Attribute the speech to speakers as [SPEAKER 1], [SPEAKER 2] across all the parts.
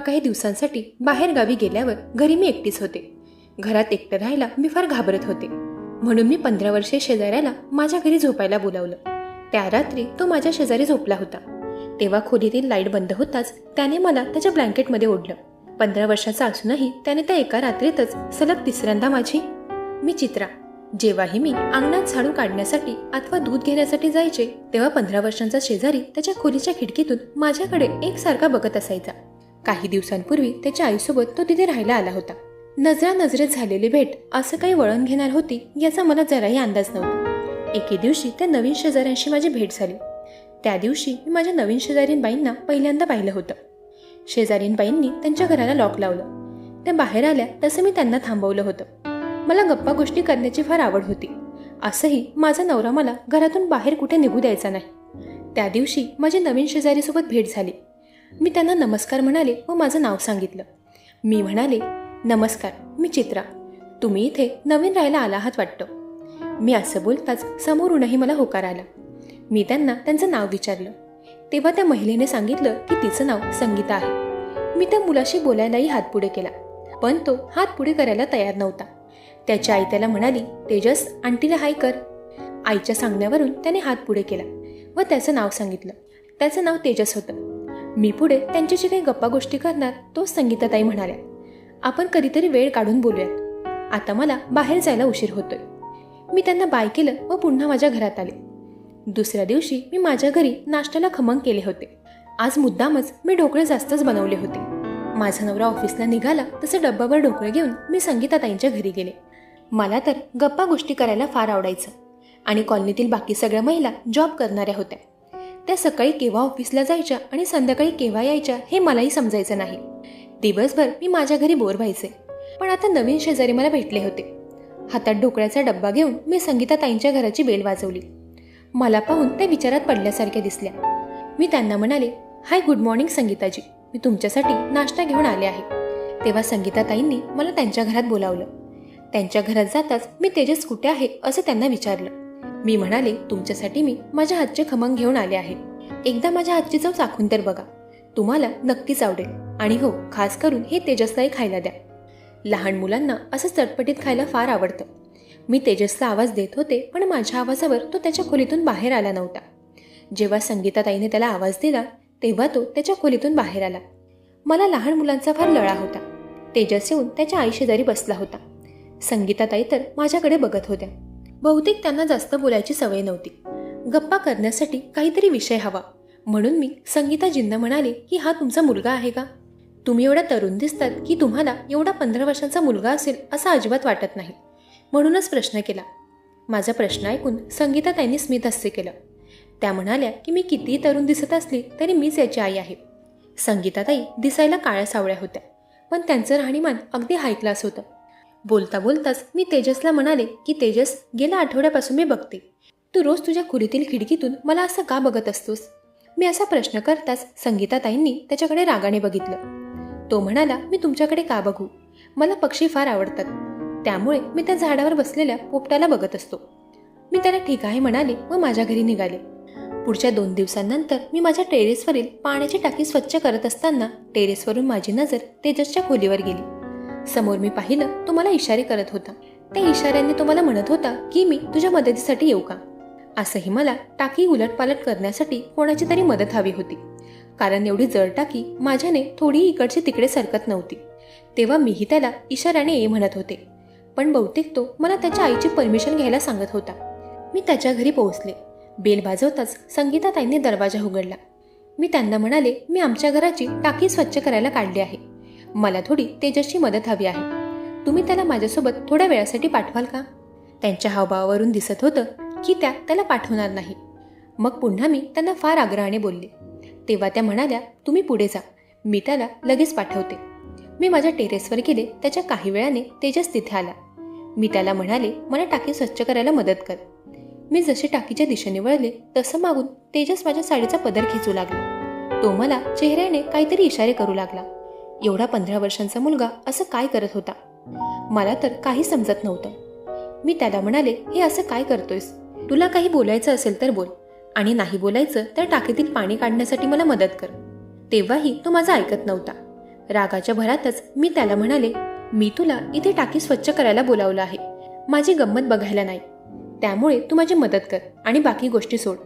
[SPEAKER 1] काही दिवसांसाठी बाहेर गावी गेल्यावर घरी मी एकटीच होते. घरात एकटं राहायला मी फार घाबरत होते. म्हणून मी 15 वर्षे शेजाऱ्याला माझ्या घरी झोपायला बोलावलं. त्या रात्री तो माझ्या शेजारी झोपला होता. तेव्हा खोलीतील लाईट बंद होताच त्याने मला त्याच्या ब्लँकेटमध्ये ओढलं. 15 वर्षाचा असूनही त्याने त्या एका रात्रीतच सलग तिसऱ्यांदा मी चित्रा, जेव्हाही मी अंगणात झाडू काढण्यासाठी अथवा दूध घेण्यासाठी जायचे तेव्हा 15 वर्षांचा शेजारी त्याच्या खोलीच्या खिडकीतून माझ्याकडे एकसारखा बघत असायचा. काही दिवसांपूर्वी त्याच्या आईसोबत तो तिथे राहायला आला होता. नजरेत झालेली भेट असं काही वळण घेणार होती याचा मला जराही अंदाज नव्हता. एके दिवशी त्या नवीन शेजाऱ्यांशी माझी भेट झाली. त्या दिवशी मी माझ्या नवीन शेजारीनबाईंना पहिल्यांदा पाहिलं होतं. शेजारीनबाईंनी त्यांच्या घराला लॉक लावलं. त्या बाहेर आल्या तसं मी त्यांना थांबवलं होतं. मला गप्पा गोष्टी करण्याची फार आवड होती. असंही माझा नवरा मला घरातून बाहेर कुठे निघू द्यायचा नाही. त्या दिवशी माझी नवीन शेजारीसोबत भेट झाली. मी त्यांना नमस्कार म्हणाले व माझं नाव सांगितलं. मी म्हणाले, नमस्कार, मी चित्रा. तुम्ही इथे नवीन राहायला आला आहात वाटतं. मी असं बोलताच समोरूनही मला होकार आला. मी त्यांना त्यांचं नाव विचारलं. तेव्हा त्या महिलेने सांगितलं की तिचं नाव संगीता आहे. मी त्या मुलाशी बोलायलाही हात पुढे केला, पण तो हात पुढे करायला तयार नव्हता. त्याची आई त्याला म्हणाली, तेजस, आंटीला हाय कर. आईच्या सांगण्यावरून त्याने हात पुढे केला व त्याचं नाव सांगितलं. त्याचं नाव तेजस होतं. मी पुढे त्यांच्याशी काही गप्पा गोष्टी करणार तो संगीताताई म्हणाल्या, आपण कधीतरी वेळ काढून बोलूयात. आता मला बाहेर जायला उशीर होतोय. मी त्यांना बाय केलं व पुन्हा माझ्या घरात आले. दुसऱ्या दिवशी मी माझ्या घरी नाश्त्याला खमंग केले होते. आज मुद्दामच मी ढोकळे जास्तच बनवले होते. माझा नवरा ऑफिसला निघाला तसं डब्बावर ढोकळे घेऊन मी संगीताताईंच्या घरी गेले. मला तर गप्पा गोष्टी करायला फार आवडायचं आणि कॉलनीतील बाकी सगळ्या महिला जॉब करणाऱ्या होत्या. त्या सकाळी केव्हा ऑफिसला जायच्या आणि संध्याकाळी केव्हा यायच्या हे मलाही समजायचं नाही. दिवसभर मी माझ्या घरी बोर व्हायचे. पण आता नवीन शेजारी मला भेटले होते. हातात ढोकळ्याचा डब्बा घेऊन मी संगीताताईंच्या घराची बेल वाजवली. मला पाहून त्या विचारात पडल्यासारख्या दिसल्या. मी त्यांना म्हणाले, हाय, गुड मॉर्निंग संगीताजी, मी तुमच्यासाठी नाश्ता घेऊन आले आहे. तेव्हा संगीताताईंनी मला त्यांच्या घरात बोलावलं. त्यांच्या घरात जाताच मी तेजस कुठे आहे असं त्यांना विचारलं. मी म्हणाले, तुमच्यासाठी मी माझ्या हातचे खमंग घेऊन आले आहे. एकदा माझ्या हातची चव चाखून तर बघा, तुम्हाला नक्कीच आवडेल. आणि हो, खास करून हे तेजसलाही खायला द्या. लहान मुलांना असं चटपटीत खायला फार आवडतं. मी तेजसला आवाज देत होते, पण माझ्या आवाजावर तो त्याच्या खोलीतून बाहेर आला नव्हता. जेव्हा संगीताताईने त्याला आवाज दिला तेव्हा तो त्याच्या खोलीतून बाहेर आला. मला लहान मुलांचा फार लळा होता. तेजस येऊन त्याच्या आईशेजारी बसला होता. संगीताताई तर माझ्याकडे बघत होत्या. बहुतेक त्यांना जास्त बोलायची सवय नव्हती. गप्पा करण्यासाठी काहीतरी विषय हवा, म्हणून मी संगीताजींना म्हणाले की हा तुमचा मुलगा आहे का? तुम्ही एवढा तरुण दिसतात की तुम्हाला एवढा 15 वर्षांचा मुलगा असेल असं अजिबात वाटत नाही. म्हणूनच प्रश्न केला. माझा प्रश्न ऐकून संगीताताईंनी स्मित हास्य केलं. त्या म्हणाल्या की मी कितीही तरुण दिसत असली तरी मीच याची आई आहे. संगीताताई दिसायला काळ्या सावळ्या होत्या, पण त्यांचं राहणीमान अगदी हाय क्लास होतं. बोलता बोलताच मी तेजसला म्हणाले की तेजस, गेल्या आठवड्यापासून मी बघते तू रोज तुझ्या खोलीतील खिडकीतून मला असं का बघत असतोस? मी असा प्रश्न करताच संगीताताईंनी त्याच्याकडे रागाने बघितलं. तो म्हणाला, मी तुमच्याकडे का बघू? मला पक्षी फार आवडतात, त्यामुळे मी त्या झाडावर बसलेल्या पोपटाला बघत असतो. मी त्याला ठीक आहे म्हणाले व माझ्या घरी निघाले. पुढच्या 2 दिवसांनंतर मी माझ्या टेरेसवरील पाण्याची टाकी स्वच्छ करत असताना टेरेसवरून माझी नजर तेजसच्या खोलीवर गेली. समोर मी पाहिलं तो मला इशारे करत होता. त्या इशाऱ्यांनी तो मला म्हणत होता की मी तुझ्या मदतीसाठी येऊ का? असंही मला टाकी उलटपालट करण्यासाठी कोणाची तरी मदत हवी होती, कारण एवढी जड टाकी माझ्याने थोडी इकडची तिकडे सरकत नव्हती. तेव्हा मीही त्याला इशाऱ्याने ये म्हणत होते, पण बहुतेक तो मला त्याच्या आईची परमिशन घ्यायला सांगत होता. मी त्याच्या घरी पोहोचले. बेल वाजवताच संगीताताईंनी दरवाजा उघडला. मी त्यांना म्हणाले, मी आमच्या घराची टाकी स्वच्छ करायला काढली आहे. मला थोडी तेजसची मदत हवी आहे. तुम्ही त्याला माझ्यासोबत थोड्या वेळासाठी पाठवाल का? त्यांच्या हावभावावरून दिसत होतं की त्याला पाठवणार नाही. मग पुन्हा मी त्यांना फार आग्रहाने बोलले. तेव्हा त्या म्हणाल्या, तुम्ही पुढे जा, मी त्याला लगेच पाठवते. मी माझ्या टेरेसवर गेले. त्याच्या काही वेळाने तेजस तिथे आला. मी त्याला म्हणाले, मला टाकी स्वच्छ करायला मदत कर. मी जसे टाकीच्या दिशेने वळले तसं मागून तेजस माझ्या साडीचा पदर खेचू लागला. तो मला चेहऱ्याने काहीतरी इशारे करू लागला. एवढा 15 वर्षांचा मुलगा असं काय करत होता? मला तर काही समजत नव्हतं. मी त्याला म्हणाले, हे असं काय करतोयस? तुला काही बोलायचं असेल तर बोल, आणि नाही बोलायचं तर टाकीतील पाणी काढण्यासाठी मला मदत कर. तेव्हाही तो माझं ऐकत नव्हता. रागाच्या भरातच मी त्याला म्हणाले, मी तुला इथे टाकी स्वच्छ करायला बोलावलं आहे, माझी गंमत बघायला नाही. त्यामुळे तू माझी मदत कर आणि बाकी गोष्टी सोड.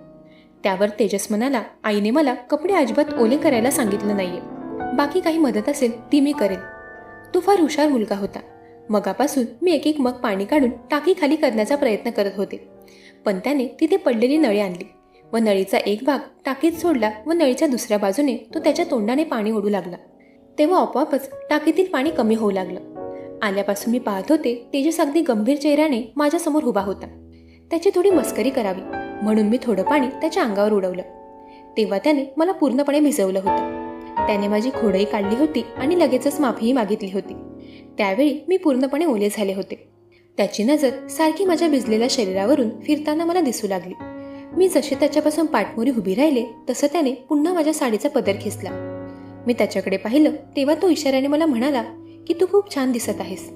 [SPEAKER 1] त्यावर तेजस म्हणाला, आईने मला कपडे अजिबात ओले करायला सांगितलं नाहीये. बाकी काही मदत असेल ती मी करेन. तू फार हुशार मुलगा होता. मगापासून मी एक एक मग पाणी काढून टाकी खाली करण्याचा प्रयत्न करत होते, पण त्याने तिथे पडलेली नळी आणली व नळीचा एक भाग टाकीत सोडला व नळीच्या दुसऱ्या बाजूने तो त्याच्या तोंडाने पाणी ओढू लागला. तेव्हा आपोआपच टाकीतील पाणी कमी होऊ लागलं. आल्यापासून मी पाहत होते तेजस अगदी गंभीर चेहऱ्याने माझ्यासमोर उभा होता. त्याची थोडी मस्करी करावी म्हणून मी थोडं पाणी त्याच्या अंगावर उडवलं. तेव्हा त्याने मला पूर्णपणे भिजवलं होतं. त्याने माझी खोडही काढली होती आणि लगेचच माफीही मागितली होती. त्यावेळी मी पूर्णपणे ओले झाले होते. त्याची नजर सारखी माझ्या भिजलेल्या शरीरावरून फिरताना मला दिसू लागली. मी जसे त्याच्यापासून पाठमोरी उभी राहिले तसं त्याने पुन्हा माझ्या साडीचा पदर खेचला. मी त्याच्याकडे पाहिलं तेव्हा तो इशाऱ्याने मला म्हणाला की तू खूप छान दिसत आहेस.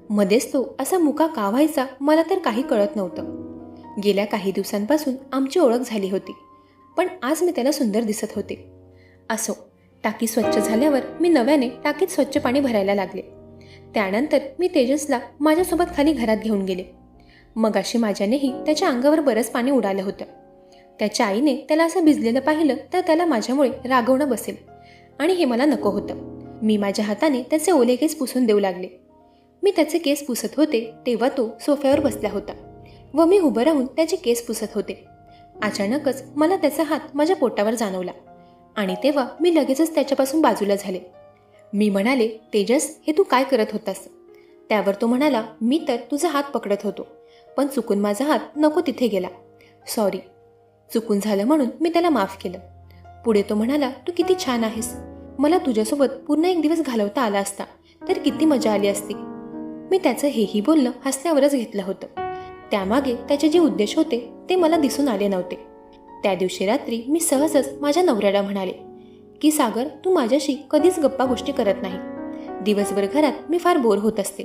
[SPEAKER 1] मध्येच तो असा मुका का व्हायचा मला तर काही कळत नव्हतं. गेल्या काही दिवसांपासून आमची ओळख झाली होती, पण आज मी त्याला सुंदर दिसत होते. असो, टाकी स्वच्छ झाल्यावर मी नव्याने टाकीत स्वच्छ पाणी भरायला लागले. त्यानंतर मी तेजसला माझ्यासोबत खाली घरात घेऊन गेले. मगाशी माझ्यानेही त्याच्या अंगावर बरंच पाणी उडालं होतं. त्याच्या आईने त्याला असं भिजलेलं पाहिलं तर त्याला माझ्यामुळे रागवणं बसेल आणि हे मला नको होतं. मी माझ्या हाताने त्याचे ओले केस पुसून देऊ लागले. मी त्याचे केस पुसत होते तेव्हा तो सोफ्यावर बसला होता व मी उभं राहून त्याचे केस पुसत होते. अचानकच मला त्याचा हात माझ्या पोटावर जाणवला आणि तेव्हा मी लगेचच त्याच्यापासून बाजूला झाले. मी म्हणाले, तेजस, हे तू काय करत होतास? त्यावर तो म्हणाला, मी तर तुझा हात पकडत होतो, पण चुकून माझा हात नको तिथे गेला. सॉरी. चुकून झालं म्हणून मी त्याला माफ केलं. पुढे तो म्हणाला, तू किती छान आहेस. मला तुझ्यासोबत पूर्ण एक दिवस घालवता आला असता तर किती मजा आली असती. मी त्याचं हेही बोलणं हसण्यावरच घेतलं होतं. त्यामागे त्याचे जे उद्देश होते ते मला दिसून आले नव्हते. त्या दिवशी रात्री मी सहजच माझ्या नवऱ्याला म्हणाले की सागर, तू माझ्याशी कधीच गप्पा गोष्टी करत नाही. दिवसभर घरात मी फार बोर होत असते.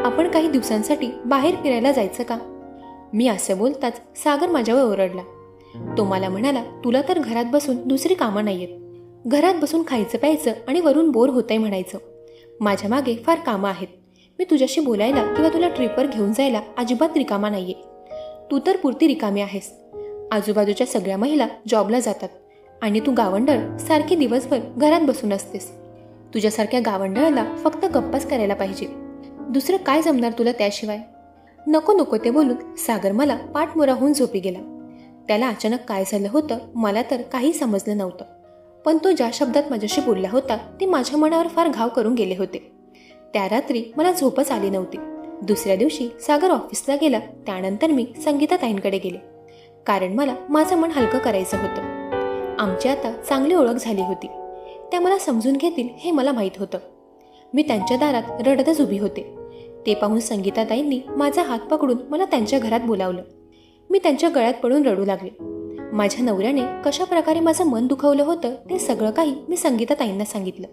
[SPEAKER 1] आपण काही दिवसांसाठी बाहेर फिरायला जायचं का? मी असं बोलताच सागर माझ्यावर ओरडला. तो मला म्हणाला, तुला तर घरात बसून दुसरी कामं नाहीयेत. घरात बसून खायचं प्यायचं आणि वरून बोर होतंय म्हणायचं. माझ्या मागे फार कामं आहेत. मी तुझ्याशी बोलायला किंवा तुला ट्रिपवर घेऊन जायला अजिबात रिकामा नाहीये. तू तर पुरती रिकामी आहेस. आजूबाजूच्या सगळ्या महिला जॉबला जातात आणि तू गावंढळ सारखी दिवसभर घरात बसून असतेस. तुझ्यासारख्या गावंढळाला फक्त गप्पाच करायला पाहिजे. दुसरं काय जमणार तुला त्याशिवाय? नको नको ते बोलून सागर मला पाठमोरा होऊन झोपी गेला. त्याला अचानक काय झालं होतं मला तर काही समजलं नव्हतं, पण तो ज्या शब्दात माझ्याशी बोलला होता ते माझ्या मनावर फार घाव करून गेले होते. त्या रात्री मला झोपच आली नव्हती. दुसऱ्या दिवशी सागर ऑफिसला गेला. त्यानंतर मी संगीताताईंकडे गेले, कारण मला माझं मन हलकं करायचं होतं. आमची आता चांगली ओळख झाली होती. त्या मला समजून घेतील हे मला माहीत होतं. मी त्यांच्या दारात रडतच उभी होते. ते पाहून संगीताताईंनी माझा हात पकडून मला त्यांच्या घरात बोलावलं. मी त्यांच्या गळ्यात पडून रडू लागले. माझ्या नवऱ्याने कशा प्रकारे माझं मन दुखवलं होतं ते सगळं काही मी संगीताताईंना सांगितलं.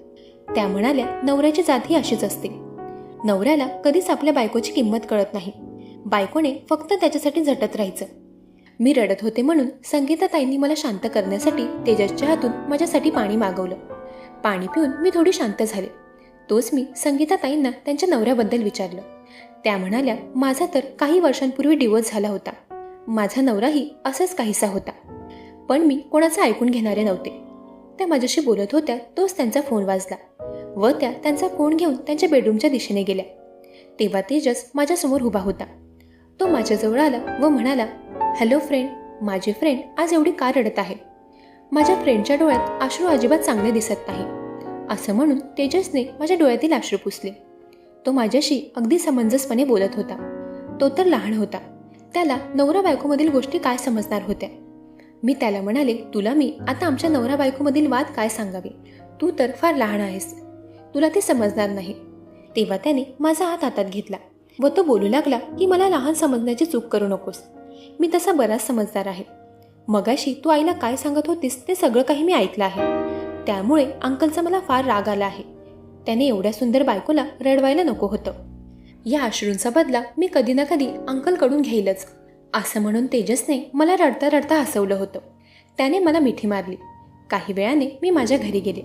[SPEAKER 1] त्या म्हणाल्या, नवऱ्याची जात ही अशीच असते. नवऱ्याला कधीच आपल्या बायकोची किंमत कळत नाही. बायकोने फक्त त्याच्यासाठी झटत राहायचं. मी रडत होते म्हणून संगीताताईंनी मला शांत करण्यासाठी तेजसच्या हातून माझ्यासाठी पाणी मागवलं. पाणी पिऊन मी थोडी शांत झाले. तोच मी संगीताताईंना त्यांच्या नवऱ्याबद्दल विचारलं. त्या म्हणाल्या, माझा तर काही वर्षांपूर्वी डिवोर्स झाला होता. माझा नवराही असंच काहीसा होता, पण मी कोणाचं ऐकून घेणारे नव्हते. त्या माझ्याशी बोलत होत्या तोच त्यांचा फोन वाजला व त्या त्यांचा फोन घेऊन त्यांच्या बेडरूमच्या दिशेने गेल्या. तेव्हा तेजस माझ्यासमोर उभा होता. तो माझ्याजवळ आला व म्हणाला, हॅलो फ्रेंड, माझी फ्रेंड आज एवढी का रडत आहे? माझ्या फ्रेंडच्या डोळ्यात अश्रू अजिबात चांगले दिसत नाही. असं म्हणून तेजसने माझ्या डोळ्यातील अश्रू पुसले. तो माझ्याशी अगदी समंजसपणे बोलत होता. तो तर लहान होता. त्याला नवरा बायकोमधील गोष्टी काय समजणार होत्या? मी त्याला म्हणाले, तुला मी आता आमच्या नवरा बायकोमधील वाद काय सांगावे? तू तर फार लहान आहेस, तुला ते समजणार नाही. तेव्हा त्याने माझा हात हातात घेतला व तो बोलू लागला की मला लहान समजण्याची चूक करू नकोस. मी तसा बराच समजदार आहे. मगाशी तू आईला काय सांगत होतीस ते सगळं काही मी ऐकलं आहे. त्यामुळे अंकलचा मला फार राग आला आहे. त्याने एवढ्या सुंदर बायकोला रडवायला नको होतं. या अश्रूंचा बदला मी कधी ना कधी अंकलकडून घेईलच, असं म्हणून तेजसने मला रडता रडता हसवलं होतं. त्याने मला मिठी मारली. काही वेळाने मी माझ्या घरी गेले.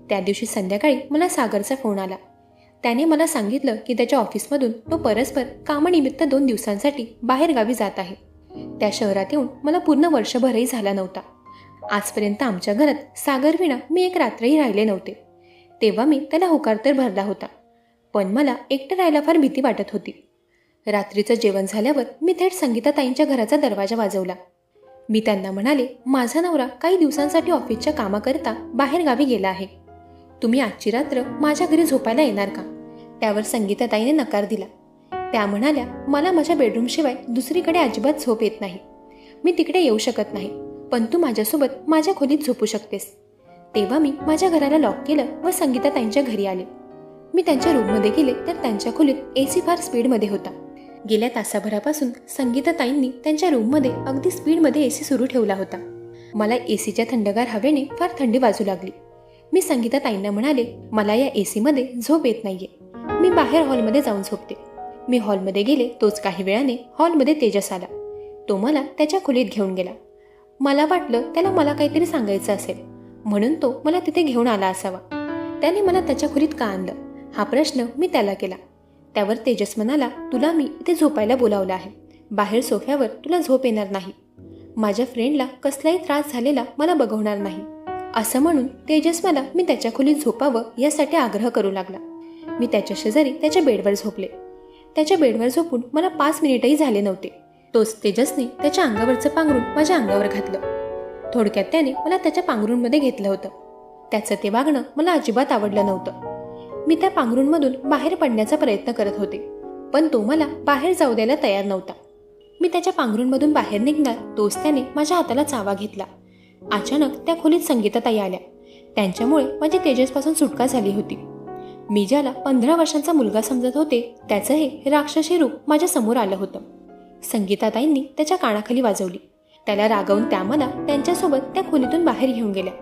[SPEAKER 1] त्या दिवशी संध्याकाळी मला सागरचा फोन आला. त्याने मला सांगितलं की त्याच्या ऑफिसमधून तो परस्पर कामानिमित्त 2 दिवसांसाठी बाहेरगावी जात आहे. त्या शहरात येऊन मला पूर्ण वर्षभरही झाला नव्हता. आजपर्यंत आमच्या घरात सागरविना मी एक रात्रही राहिले नव्हते. तेव्हा मी त्याला होकार तर भरला होता, पण मला एकटं राहायला फार भीती वाटत होती. रात्रीचं जेवण झाल्यावर मी थेट संगीताताईंच्या घराचा दरवाजा वाजवला. मी त्यांना म्हणाले, माझा नवरा काही दिवसांसाठी ऑफिसच्या कामाकरिता बाहेरगावी गेला आहे. तुम्ही आजची रात्र माझ्या घरी झोपायला येणार का? त्यावर संगीताताईने नकार दिला. त्या म्हणाल्या, मला माझ्या बेडरूमशिवाय दुसरीकडे अजिबात झोप येत नाही. मी तिकडे येऊ शकत नाही, पण तू माझ्यासोबत माझ्या खोलीत झोपू शकतेस. तेव्हा मी माझ्या घराला लॉक केलं व संगीताताईंच्या घरी आले. मी त्यांच्या रूममध्ये गेले तर त्यांच्या खोलीत AC फार स्पीडमध्ये होता. गेल्या तासाभरापासून संगीताताईंनी त्यांच्या रूममध्ये अगदी स्पीडमध्ये AC सुरू ठेवला होता. मला ACच्या थंडगार हवेने फार थंडी वाजू लागली. मी संगीताताईंना म्हणाले, मला या ACमध्ये झोप येत नाहीये. मी बाहेर हॉलमध्ये जाऊन झोपते. मी हॉलमध्ये गेले तोच काही वेळाने हॉलमध्ये तेजस आला. तो मला त्याच्या खोलीत घेऊन गेला. मला वाटलं त्याला मला काहीतरी सांगायचं असेल, म्हणून तो मला तिथे घेऊन आला असावा. त्याने मला त्याच्या खोलीत का आणलं हा प्रश्न मी त्याला केला. त्यावर तेजस म्हणाला, तुला मी इथे झोपायला बोलावलं आहे. बाहेर सोफ्यावर तुला झोप येणार नाही. माझ्या फ्रेंडला कसलाही त्रास झालेला मला बघवणार नाही. असं म्हणून तेजस मला मी त्याच्या खोलीत झोपावं यासाठी आग्रह करू लागला. मी त्याच्या शेजारी त्याच्या बेडवर झोपले. त्याच्या बेडवर झोपून मला 5 मिनिटही झाले नव्हते. तोच तेजसने त्याच्या अंगावरचं पांघरूण माझ्या अंगावर घातलं. थोडक्यात त्याने मला त्याच्या पांघरूणमध्ये घेतलं होतं. त्याचं ते वागणं मला अजिबात आवडलं नव्हतं. मी त्या पांघरूणमधून बाहेर पडण्याचा प्रयत्न करत होते, पण तो मला बाहेर जाऊ द्यायला तयार नव्हता. मी त्याच्या पांघरूणमधून बाहेर निघणार तोच त्याने माझ्या हाताला चावा घेतला. अचानक त्या खोलीत संगीताताई आल्या. त्यांच्यामुळे माझी तेजसपासून सुटका झाली होती. मी ज्याला 15 वर्षांचा मुलगा समजत होते त्याचं हे राक्षसी रूप माझ्या समोर आलं होतं. संगीताताईंनी त्याच्या कानाखाली वाजवली. त्याला रागवून त्या मला त्यांच्यासोबत त्या खोलीतून बाहेर घेऊन गेल्या.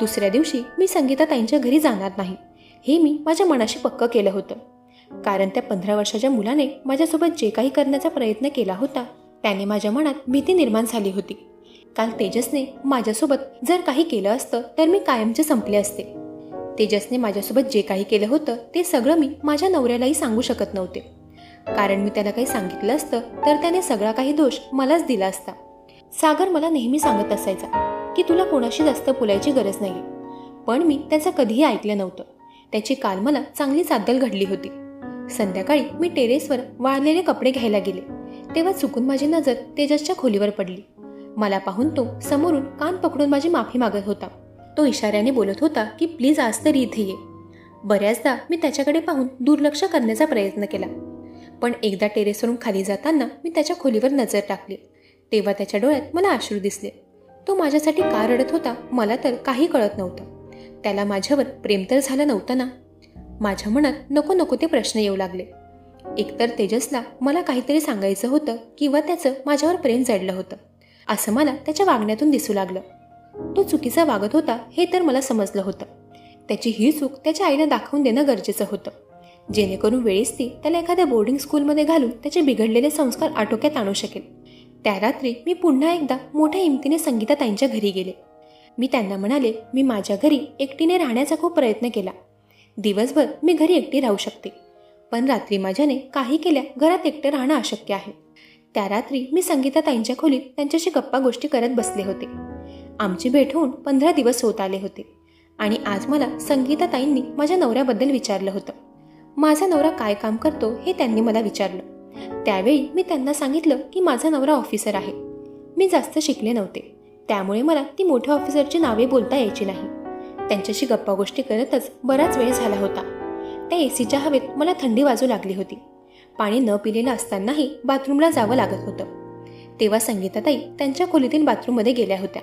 [SPEAKER 1] दुसऱ्या दिवशी मी संगीताताईंच्या घरी जाणार नाही हे मी माझ्या मनाशी पक्क केलं होतं, कारण त्या 15 वर्षाच्या मुलाने माझ्यासोबत जे काही करण्याचा प्रयत्न केला होता त्याने माझ्या मनात भीती निर्माण झाली होती. काल तेजसने माझ्यासोबत जर काही केलं असतं तर मी कायमचे संपले असते. तेजसने माझ्यासोबत जे काही केलं होतं ते सगळं मी माझ्या नवऱ्यालाही सांगू शकत नव्हते, कारण मी त्याला काही सांगितलं असतं तर त्याने सगळा काही दोष मलाच दिला असता. सागर मला नेहमी सांगत असायचा की तुला कोणाशी जास्त बोलायची गरज नाही, पण मी त्याचं कधीही ऐकलं नव्हतं. त्याची काल मला चांगलीच अद्दल घडली होती. संध्याकाळी मी टेरेसवर वाळलेले कपडे घ्यायला गेले तेव्हा चुकून माझी नजर तेजसच्या खोलीवर पडली. मला पाहून तो समोरून कान पकडून माझी माफी मागत होता. तो इशाऱ्याने बोलत होता की प्लीज आज तरी इथे ये. बऱ्याचदा मी त्याच्याकडे पाहून दुर्लक्ष करण्याचा प्रयत्न केला, पण एकदा टेरेसवरून खाली जाताना मी त्याच्या खोलीवर नजर टाकली तेव्हा त्याच्या डोळ्यात मला अश्रू दिसले. तो माझ्यासाठी का रडत होता मला तर काही कळत नव्हतं. त्याला माझ्यावर प्रेम तर झालं नव्हतं ना? माझ्या मनात नको नको ते प्रश्न येऊ लागले. एकतर तेजसला मला काहीतरी सांगायचं होतं किंवा त्याचं माझ्यावर प्रेम जडलं होतं असं मला त्याच्या वागण्यातून दिसू लागलं. तो चुकीचा वागत होता हे तर मला समजलं होतं. त्याची ही चूक त्याच्या आईला दाखवून देणं गरजेचं होतं, जेणेकरून वेळेस ती त्याला एखाद्या बोर्डिंग स्कूलमध्ये घालून त्याचे बिघडलेले संस्कार आटोक्यात आणू शकेल. त्या रात्री मी पुन्हा एकदा मोठ्या हिमतीने संगीताताईंच्या घरी गेले. मी त्यांना म्हणाले, मी माझ्या घरी एकटीने राहण्याचा खूप प्रयत्न केला. दिवसभर मी घरी एकटी राहू शकते, पण रात्री माझ्याने काही केल्या घरात एकटं राहणं अशक्य आहे. त्या रात्री मी संगीताताईंच्या खोलीत त्यांच्याशी गप्पा गोष्टी करत बसले होते. आमची भेट होऊन 15 दिवस होत आले होते आणि आज मला संगीताताईंनी माझ्या नवऱ्याबद्दल विचारलं होतं. माझा नवरा काय काम करतो हे त्यांनी मला विचारलं. त्यावेळी मी त्यांना सांगितलं की माझा नवरा ऑफिसर आहे. मी जास्त शिकले नव्हते, त्यामुळे मला ती मोठ्या ऑफिसरची नावे बोलता यायची नाही. त्यांच्याशी गप्पा गोष्टी करतच बराच वेळ झाला होता. त्या ACच्या हवेत मला थंडी वाजू लागली होती. पाणी न पिलेलं असतानाही बाथरूमला जावं लागत होतं. तेव्हा संगीताताई त्यांच्या खोलीतील बाथरूममध्ये गेल्या होत्या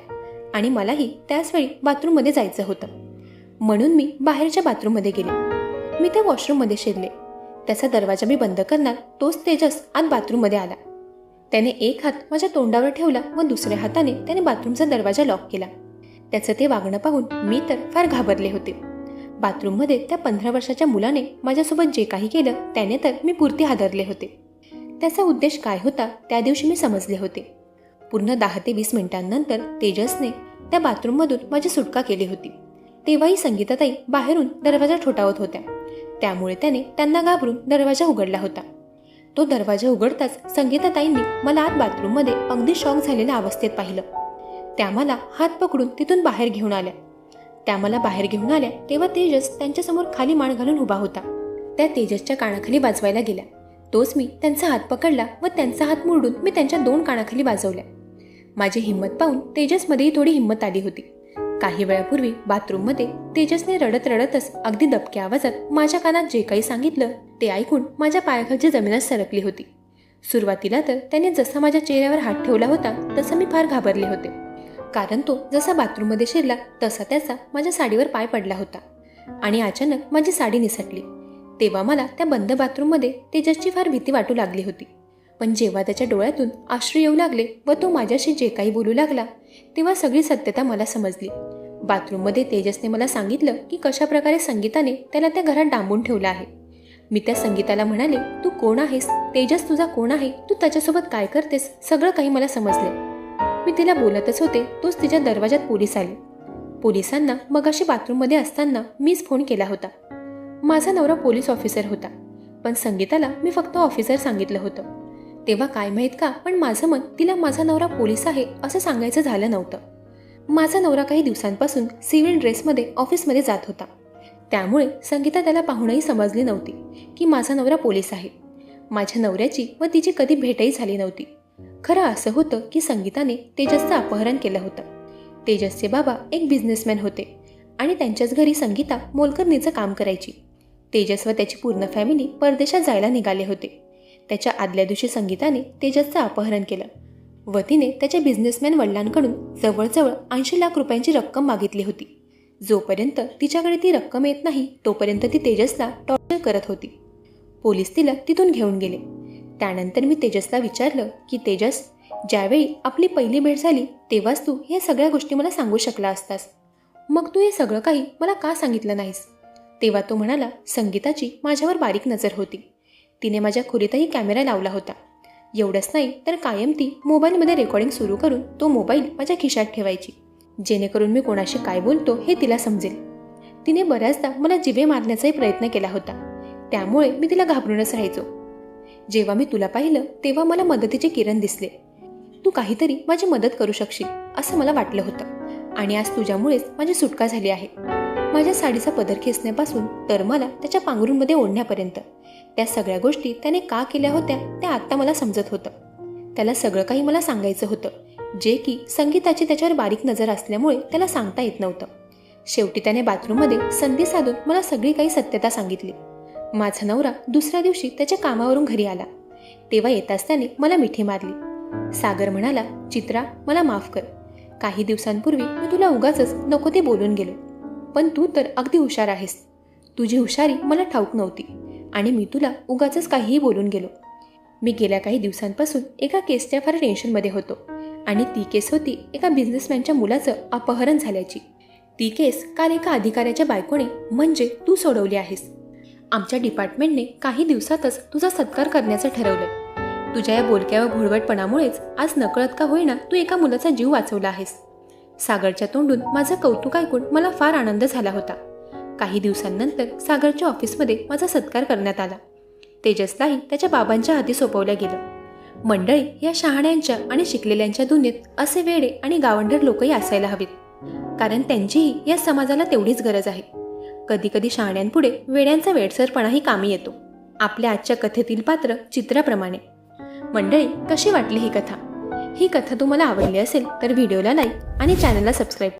[SPEAKER 1] आणि मलाही त्याच वेळी बाथरूममध्ये जायचं होतं, म्हणून मी बाहेरच्या बाथरूममध्ये गेले. मी त्या वॉशरूममध्ये शिरले. त्याचा दरवाजा मी बंद करणार तोच तेजस आत बाथरूममध्ये आला. त्याने एक हात माझ्या तोंडावर ठेवला व दुसऱ्या हाताने त्याने बाथरूमचा दरवाजा लॉक केला. त्याचं ते वागणं पाहून मी तर फार घाबरले होते. बाथरूममध्ये त्या 15 वर्षाच्या मुलाने माझ्यासोबत जे काही केलं त्याने तर मी पुरती हादरले होते. त्याचा उद्देश काय होता त्या दिवशी मी समजले होते. पूर्ण 10 ते 20 मिनिटांनंतर तेजसने त्या बाथरूममधून माझी सुटका केली होती. तेव्हाही संगीताताई बाहेरून दरवाजा ठोठावत होत्या. त्यामुळे त्याने त्यांना घाबरून दरवाजा उघडला होता. तो दरवाजा उघडताच संगीताताईंनी मला आत बाथरूममध्ये अगदी शॉक झालेल्या अवस्थेत पाहिलं. त्या मला हात पकडून तिथून बाहेर घेऊन आल्या. तेव्हा तेजस त्यांच्यासमोर खाली मान घालून उभा होता. त्या तेजसच्या कानाखाली वाजवायला गेल्या. तोच मी त्यांचा हात पकडला व त्यांचा हात मुरडून मी त्यांच्या 2 कानाखाली वाजवल्या. माझी हिंमत पाहून तेजसमध्येही थोडी हिंमत आली होती. काही वेळापूर्वी बाथरूममध्ये तेजसने रडत रडतच अगदी दबक्या आवाजात माझ्या कानात जे काही सांगितलं ते ऐकून माझ्या पायाखालची जमीनच सरकली होती. सुरुवातीला तर त्याने जसा माझ्या चेहऱ्यावर हात ठेवला होता तसं मी फार घाबरले होते, कारण तो जसा बाथरूममध्ये शिरला तसा त्याचा माझ्या साडीवर पाय पडला होता आणि अचानक माझी साडी निसटली. तेव्हा मला त्या बंद बाथरूममध्ये तेजसची फार भीती वाटू लागली होती. पण जेव्हा त्याच्या डोळ्यातून अश्रू येऊ लागले व तो माझ्याशी जे काही बोलू लागला तेव्हा सगळी सत्यता मला समजली. बाथरूममध्ये तेजसने मला सांगितलं की कशा प्रकारे संगीताने त्याला त्या घरात डांबून ठेवलं आहे. मी त्या संगीताला म्हणाले, तू कोण आहेस? तेजस तुझा कोण आहे? तू त्याच्यासोबत काय करतेस? सगळं काही मला समजले. मी तिला बोलतच होते तोच तिच्या दरवाजात पोलीस आले. पोलिसांना मगाशी बाथरूममध्ये असताना मीच फोन केला होता. माझा नवरा पोलीस ऑफिसर होता, पण संगीताला मी फक्त ऑफिसर सांगितलं होतं. तेव्हा काय माहीत का, पण माझं मन तिला माझा नवरा पोलीस आहे असं सांगायचं झालं नव्हतं. माझा नवरा काही दिवसांपासून सिव्हिल ड्रेसमध्ये ऑफिसमध्ये जात होता. त्यामुळे संगीता त्याला पाहूनही समजली नव्हती की माझा नवरा पोलीस आहे. माझ्या नवऱ्याची व तिची कधी भेटही झाली नव्हती. खरं असं होतं की संगीताने तेजसचं अपहरण केलं होतं. तेजसचे बाबा एक बिझनेसमॅन होते आणि त्यांच्याच घरी संगीता मोलकरणीचं काम करायची. तेजस व त्याची पूर्ण फॅमिली परदेशात जायला निघाले होते. त्याच्या आदल्या दिवशी संगीताने तेजसचं अपहरण केलं व तिने त्याच्या बिझनेसमॅन वडिलांकडून जवळजवळ 80 लाख रुपयांची रक्कम मागितली होती. जोपर्यंत तिच्याकडे ती रक्कम येत नाही तोपर्यंत ती तेजसला टॉर्चर करत होती. पोलीस तिला तिथून घेऊन गेले. त्यानंतर मी तेजसला विचारलं की तेजस, ज्यावेळी आपली पहिली भेट झाली तेव्हाच तू या सगळ्या गोष्टी मला सांगू शकला असतास. मग तू हे सगळं काही मला का सांगितलं नाहीस? तेव्हा तो म्हणाला, संगीताची माझ्यावर बारीक नजर होती. तिने माझ्या खोलीतही कॅमेरा लावला होता. एवढंच नाही तर कायम ती मोबाईलमध्ये रेकॉर्डिंग सुरू करून तो मोबाईल माझ्या खिशात ठेवायची, जेणेकरून मी कोणाशी काय बोलतो हे तिला समजेल. तिने बऱ्याचदा मला जिवे मारण्याचाही प्रयत्न केला होता. त्यामुळे मी तिला घाबरूनच राहायचो. जेव्हा मी तुला पाहिलं तेव्हा मला मदतीचे किरण दिसले. तू काहीतरी माझी मदत करू शकशील असं मला वाटलं होतं आणि आज तुझ्यामुळेच माझी सुटका झाली आहे. माझ्या साडीचा पदर खेचण्यापासून तर मला त्याच्या पांघरूणमध्ये ओढण्यापर्यंत त्या सगळ्या गोष्टी त्याने का केल्या होत्या त्या आत्ता मला समजत होतं. त्याला सगळं काही मला सांगायचं होतं, जे की संगीताची त्याच्यावर बारीक नजर असल्यामुळे त्याला सांगता येत नव्हतं. शेवटी त्याने बाथरूममध्ये संधी साधून मला सगळी काही सत्यता सांगितली. माझा नवरा दुसऱ्या दिवशी त्याच्या कामावरून घरी आला. तेव्हा येताच त्याने मला मिठी मारली. सागर म्हणाला, चित्रा, मला माफ कर. काही दिवसांपूर्वी मी तुला उगाचच नको ते बोलून गेलो, पण तू तर अगदी हुशार आहेस. तुझी हुशारी मला ठाऊक नव्हती आणि मी तुला उगाचच काहीही बोलून गेलो. मी गेल्या काही दिवसांपासून एका केसच्या फार टेन्शनमध्ये होतो आणि ती केस होती एका बिझनेसमॅनच्या मुलाचं अपहरण झाल्याची. ती केस काल एका अधिकाऱ्याच्या बायकोने म्हणजे तू सोडवली आहेस. आमच्या डिपार्टमेंटने काही दिवसातच तुझा सत्कार करण्याचं ठरवलं. तुझ्या या बोलक्या व भोळवटपणामुळेच आज नकळत का होईना तू एका मुलाचा जीव वाचवला आहेस. सागरच्या तोंडून माझं कौतुक ऐकून मला फार आनंद झाला होता. काही दिवसांनंतर सागरच्या ऑफिसमध्ये माझा सत्कार करण्यात आला. तेजसलाही त्याच्या बाबांच्या हाती सोपवलं गेलं. मंडळी, या शहाण्यांच्या आणि शिकलेल्यांच्या दुनियेत असे वेडे आणि गावंढर लोकही असायला हवीत, कारण त्यांचीही या समाजाला तेवढीच गरज आहे. कधी कधी शहाण्यांपुढे वेड्यांचा वेडसरपणाही कामी येतो. आपल्या आजच्या कथेतील पात्र चित्राप्रमाणे. मंडळी, कशी वाटली ही कथा? ही कथा तुम्हाला आवडली असेल तर व्हिडिओला लाईक आणि चॅनलला सबस्क्राईब